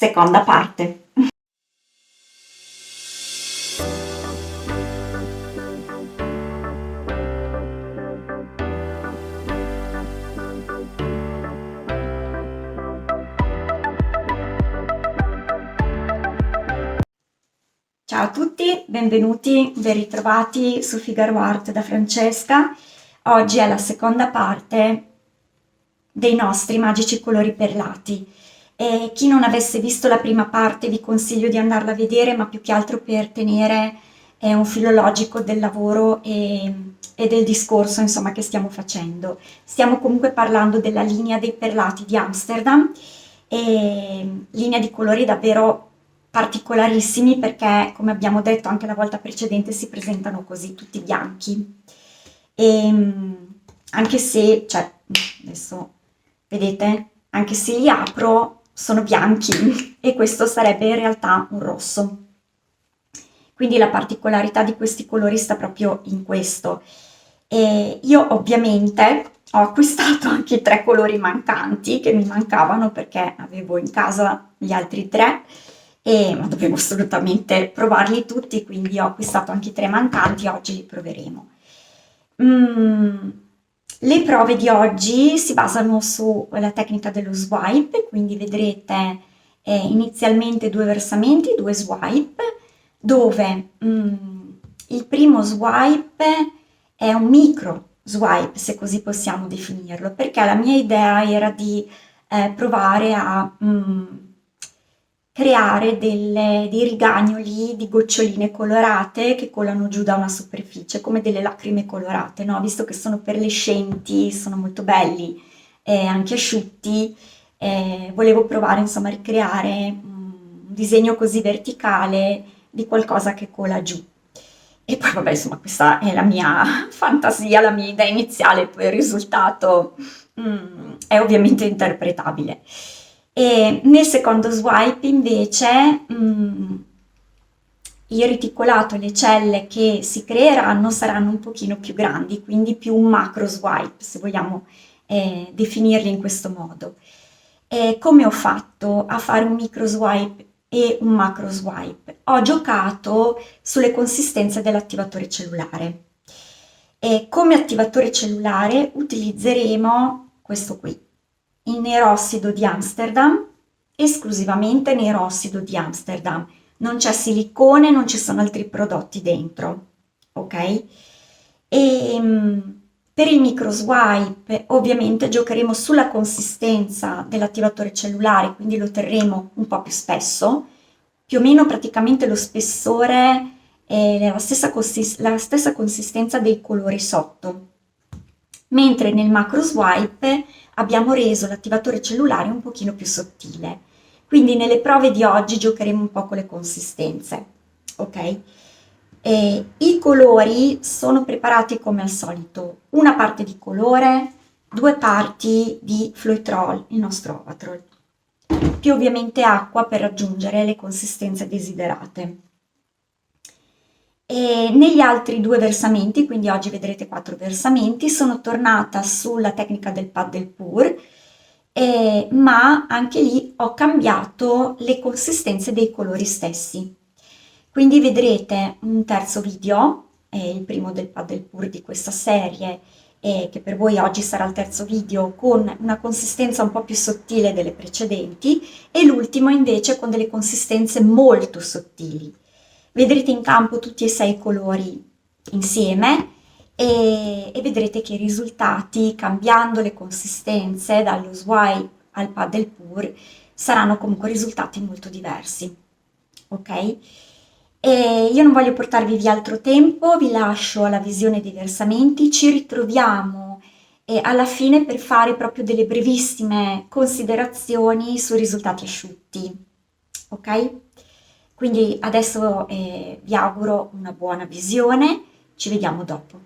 seconda parte. Ciao a tutti, benvenuti, ben ritrovati su Figaro Art da Francesca. Oggi è la seconda parte dei nostri magici colori perlati. E chi non avesse visto la prima parte vi consiglio di andarla a vedere, ma più che altro per tenere un filo logico del lavoro e del discorso, insomma, che stiamo facendo. Stiamo comunque parlando della linea dei perlati di Amsterdam, e linea di colori davvero particolarissimi perché, come abbiamo detto anche la volta precedente, si presentano così tutti bianchi. E, anche se, cioè, adesso vedete, anche se li apro sono bianchi e questo sarebbe in realtà un rosso. Quindi la particolarità di questi colori sta proprio in questo. E io ovviamente ho acquistato anche i 3 colori mancanti che mi mancavano perché avevo in casa gli altri 3 ma dovevo assolutamente provarli tutti, quindi ho acquistato anche i 3 mancanti, oggi li proveremo. Mm, le prove di oggi si basano sulla tecnica dello swipe, quindi vedrete inizialmente 2 versamenti, 2 swipe, dove il primo swipe è un micro swipe, se così possiamo definirlo, perché la mia idea era di provare a creare dei rigagnoli di goccioline colorate che colano giù da una superficie, come delle lacrime colorate, no? Visto che sono perlescenti, sono molto belli e anche asciutti, volevo provare insomma a ricreare un disegno così verticale di qualcosa che cola giù. E poi vabbè, insomma, questa è la mia fantasia, la mia idea iniziale, poi il risultato è ovviamente interpretabile. E nel secondo swipe invece il reticolato e le celle che si creeranno saranno un pochino più grandi, quindi più un macro swipe, se vogliamo definirli in questo modo. E come ho fatto a fare un micro swipe e un macro swipe? Ho giocato sulle consistenze dell'attivatore cellulare. E come attivatore cellulare utilizzeremo questo qui, il nerossido di Amsterdam, esclusivamente nerossido di Amsterdam. Non c'è silicone, non ci sono altri prodotti dentro, ok? E per il micro swipe ovviamente giocheremo sulla consistenza dell'attivatore cellulare, quindi lo terremo un po' più spesso, più o meno praticamente lo spessore e la stessa consistenza dei colori sotto, mentre nel macro swipe abbiamo reso l'attivatore cellulare un pochino più sottile. Quindi nelle prove di oggi giocheremo un po' con le consistenze, ok? I colori sono preparati come al solito, una parte di colore, 2 parti di Floetrol, il nostro Ovatrol, più ovviamente acqua per raggiungere le consistenze desiderate. E negli altri 2 versamenti, quindi oggi vedrete 4 versamenti, sono tornata sulla tecnica del paddle pour, ma anche lì ho cambiato le consistenze dei colori stessi. Quindi vedrete un terzo video, il primo del paddle pour di questa serie, che per voi oggi sarà il terzo video, con una consistenza un po' più sottile delle precedenti, e l'ultimo invece con delle consistenze molto sottili. Vedrete in campo tutti e 6 colori insieme e vedrete che i risultati, cambiando le consistenze dallo swipe al paddle pour, saranno comunque risultati molto diversi. Ok? E io non voglio portarvi via altro tempo, vi lascio alla visione dei versamenti, ci ritroviamo alla fine per fare proprio delle brevissime considerazioni sui risultati asciutti. Ok? Quindi adesso vi auguro una buona visione, ci vediamo dopo.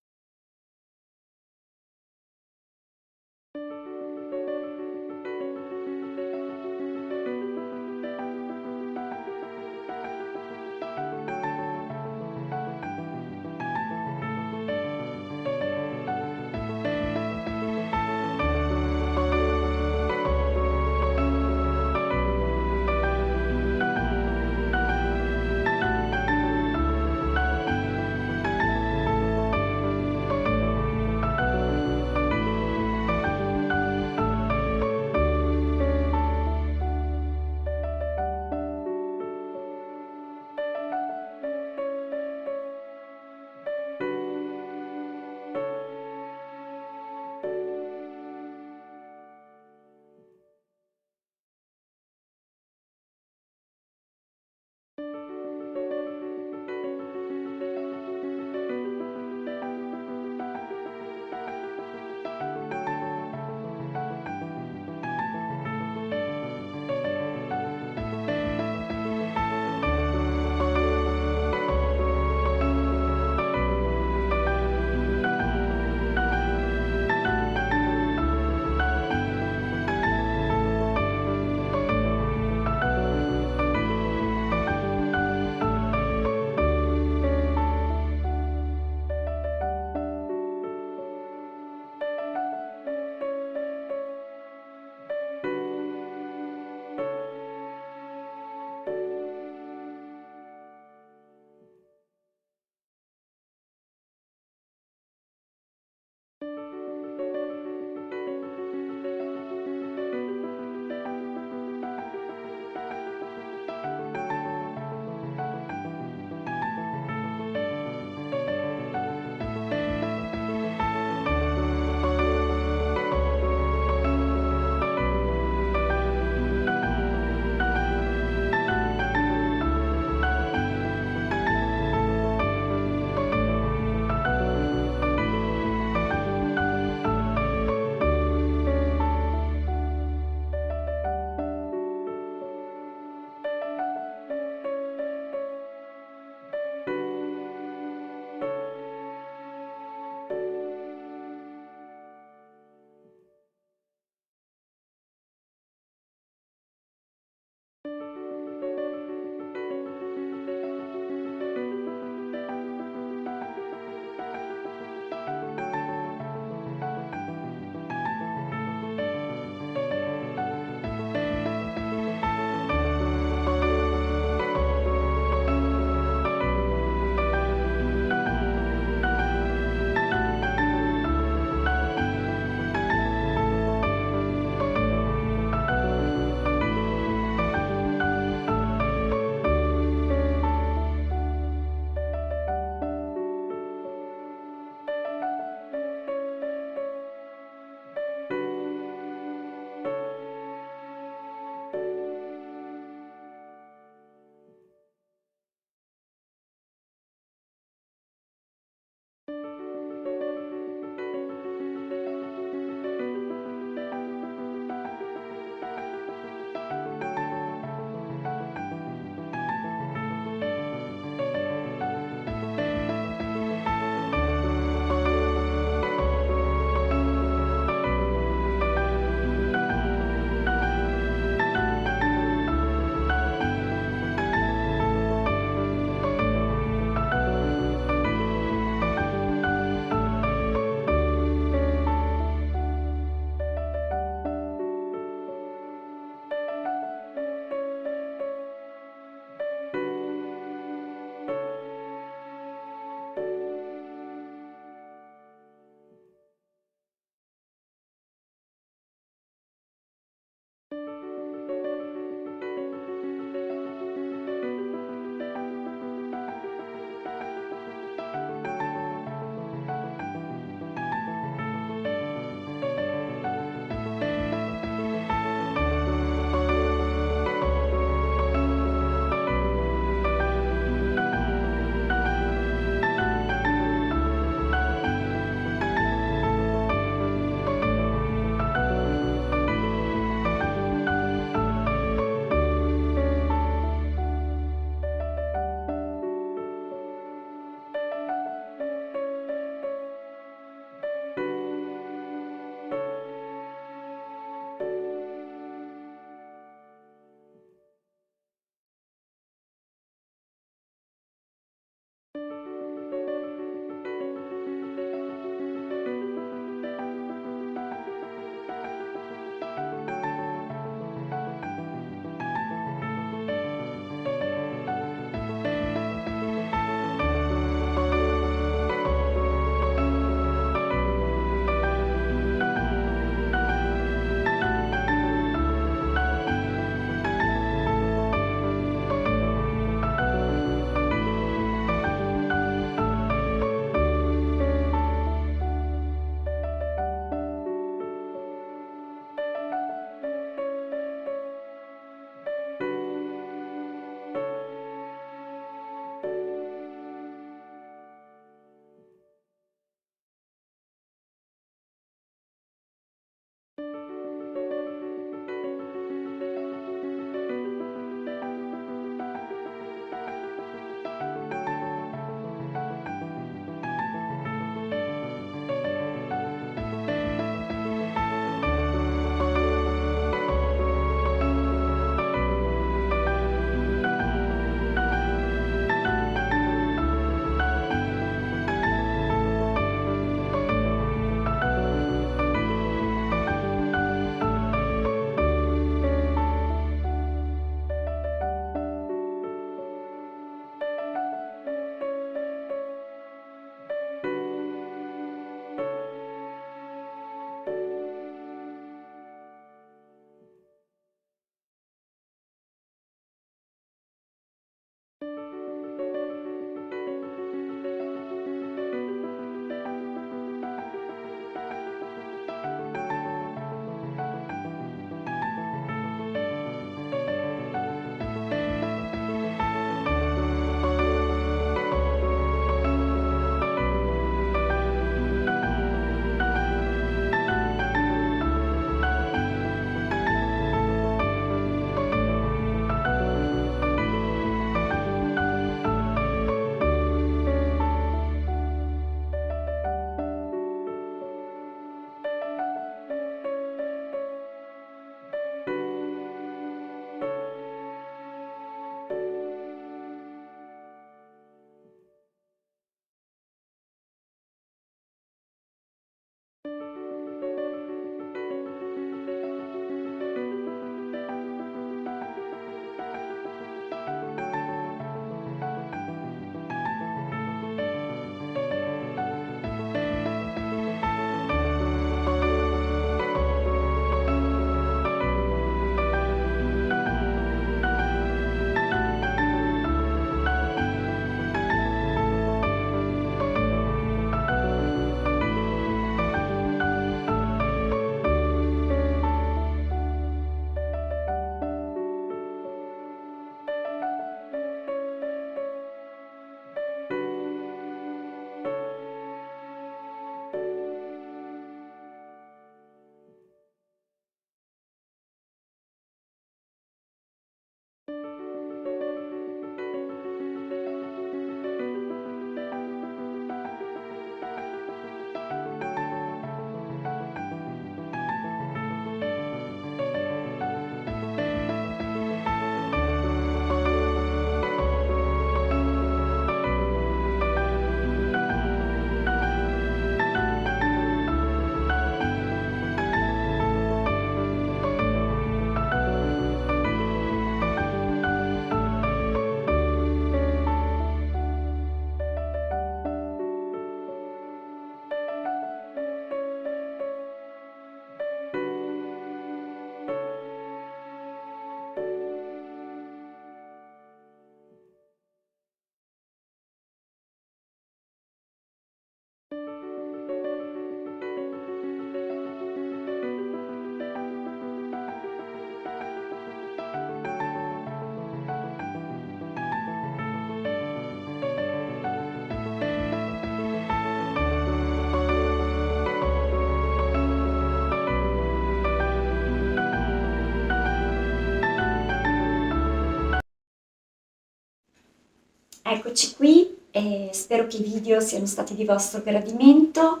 Eccoci qui e spero che i video siano stati di vostro gradimento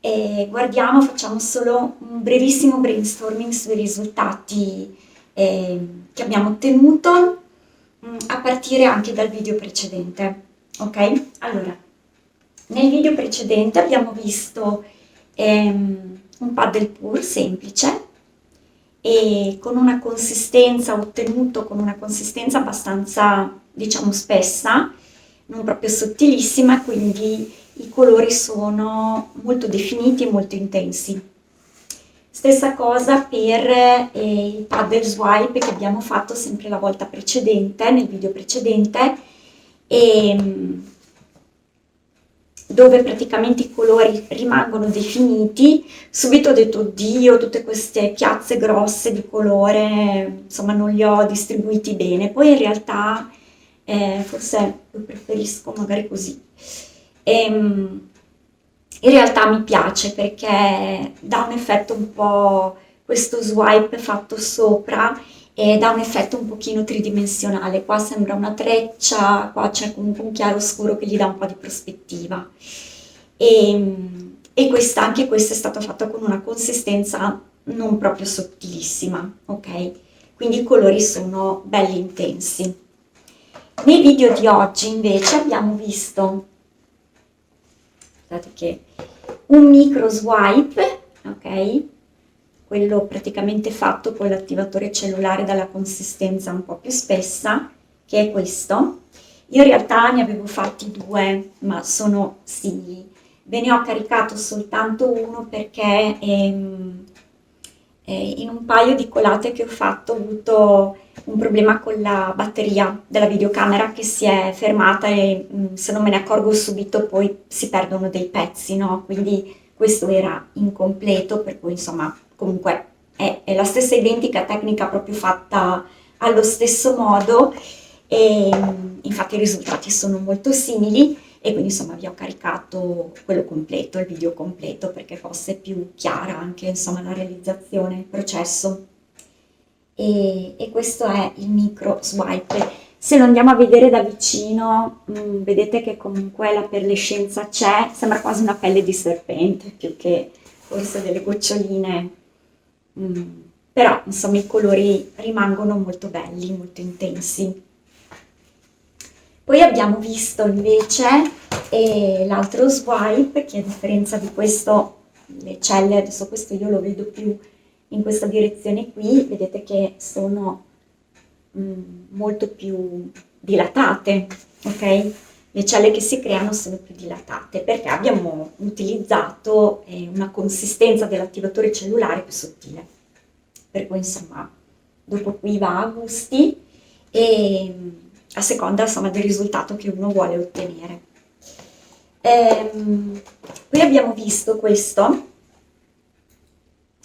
e facciamo solo un brevissimo brainstorming sui risultati che abbiamo ottenuto a partire anche dal video precedente, ok? Allora, nel video precedente abbiamo visto un paddle pur semplice e con una consistenza ottenuto con una consistenza abbastanza, diciamo, spessa, non proprio sottilissima, quindi i colori sono molto definiti e molto intensi. Stessa cosa per il paddle swipe che abbiamo fatto sempre la volta precedente, nel video precedente, e dove praticamente i colori rimangono definiti. Subito ho detto, oddio, tutte queste piazze grosse di colore, insomma non li ho distribuiti bene, poi in realtà forse lo preferisco magari così. In realtà mi piace perché dà un effetto un po', questo swipe fatto sopra, e dà un effetto un pochino tridimensionale. Qua sembra una treccia, qua c'è comunque un chiaro scuro che gli dà un po' di prospettiva. E anche questa è stata fatta con una consistenza non proprio sottilissima, ok? Quindi i colori sono belli intensi. Nei video di oggi invece abbiamo visto, guardate che, un micro swipe, ok? Quello praticamente fatto con l'attivatore cellulare dalla consistenza un po' più spessa, che è questo. Io in realtà ne avevo fatti due, ma sono simili. Ve ne ho caricato soltanto uno perché in un paio di colate che ho fatto ho avuto un problema con la batteria della videocamera che si è fermata e se non me ne accorgo subito poi si perdono dei pezzi, no? Quindi questo era incompleto, per cui insomma comunque è la stessa identica tecnica proprio fatta allo stesso modo e infatti i risultati sono molto simili e quindi insomma vi ho caricato quello completo, il video completo perché fosse più chiara anche insomma la realizzazione, il processo. E questo è il micro swipe. Se lo andiamo a vedere da vicino, vedete che comunque la perlescenza c'è, sembra quasi una pelle di serpente più che forse delle goccioline, mm, però insomma i colori rimangono molto belli, molto intensi. Poi abbiamo visto invece l'altro swipe che a differenza di questo, le celle, adesso questo io lo vedo più in questa direzione qui, vedete che sono molto più dilatate, ok? Le celle che si creano sono più dilatate perché abbiamo utilizzato una consistenza dell'attivatore cellulare più sottile. Per cui insomma, dopo qui va a gusti e a seconda insomma del risultato che uno vuole ottenere. Qui abbiamo visto questo.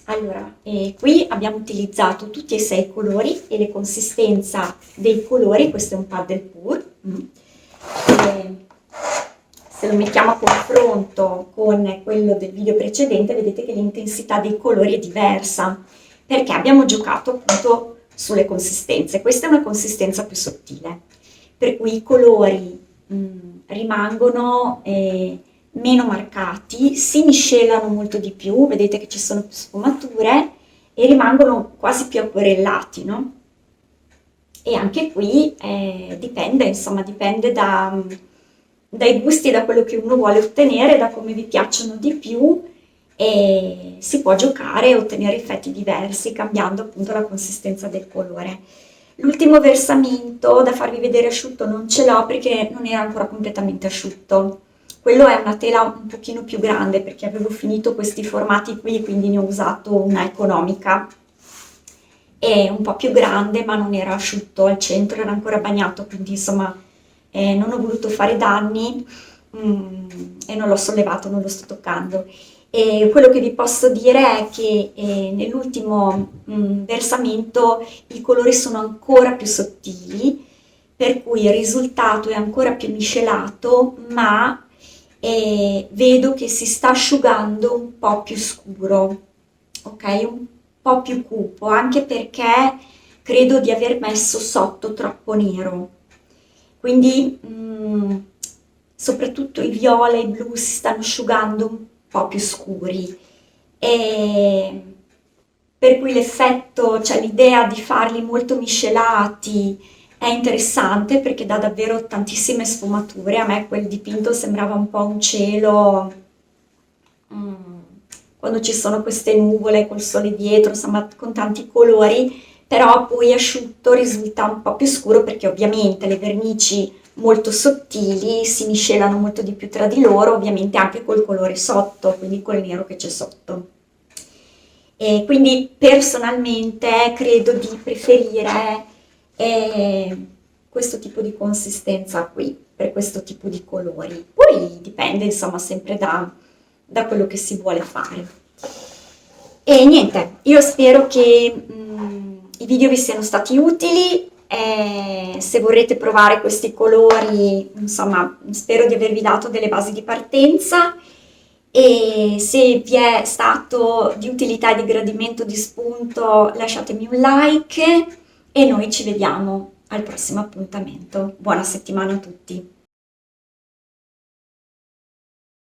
Allora, qui abbiamo utilizzato tutti e 6 colori e le consistenza dei colori, questo è un paddle pur. Se lo mettiamo a confronto con quello del video precedente, vedete che l'intensità dei colori è diversa, perché abbiamo giocato appunto sulle consistenze. Questa è una consistenza più sottile, per cui i colori rimangono meno marcati, si miscelano molto di più, vedete che ci sono più sfumature e rimangono quasi più acquerellati, no? E anche qui dipende, insomma, dipende dai gusti, da quello che uno vuole ottenere, da come vi piacciono di più e si può giocare e ottenere effetti diversi cambiando appunto la consistenza del colore. L'ultimo versamento da farvi vedere asciutto non ce l'ho perché non era ancora completamente asciutto. Quello è una tela un pochino più grande perché avevo finito questi formati qui, quindi ne ho usato una economica. È un po' più grande ma non era asciutto, al centro era ancora bagnato, quindi insomma non ho voluto fare danni e non l'ho sollevato, non lo sto toccando. E quello che vi posso dire è che nell'ultimo versamento i colori sono ancora più sottili, per cui il risultato è ancora più miscelato, ma vedo che si sta asciugando un po' più scuro, ok? Un po' più cupo, anche perché credo di aver messo sotto troppo nero. quindi soprattutto i viola e i blu si stanno asciugando un po' più scuri, e per cui l'effetto, cioè l'idea di farli molto miscelati è interessante perché dà davvero tantissime sfumature. A me quel dipinto sembrava un po' un cielo, mm, quando ci sono queste nuvole col sole dietro, insomma, con tanti colori, però poi asciutto risulta un po' più scuro perché ovviamente le vernici molto sottili si miscelano molto di più tra di loro, ovviamente anche col colore sotto, quindi col nero che c'è sotto. E quindi personalmente credo di preferire questo tipo di consistenza qui, per questo tipo di colori. Poi dipende insomma sempre da quello che si vuole fare. E niente, io spero che i video vi siano stati utili. Se vorrete provare questi colori, insomma, spero di avervi dato delle basi di partenza, e se vi è stato di utilità e di gradimento, di spunto, lasciatemi un like e noi ci vediamo al prossimo appuntamento. Buona settimana a tutti!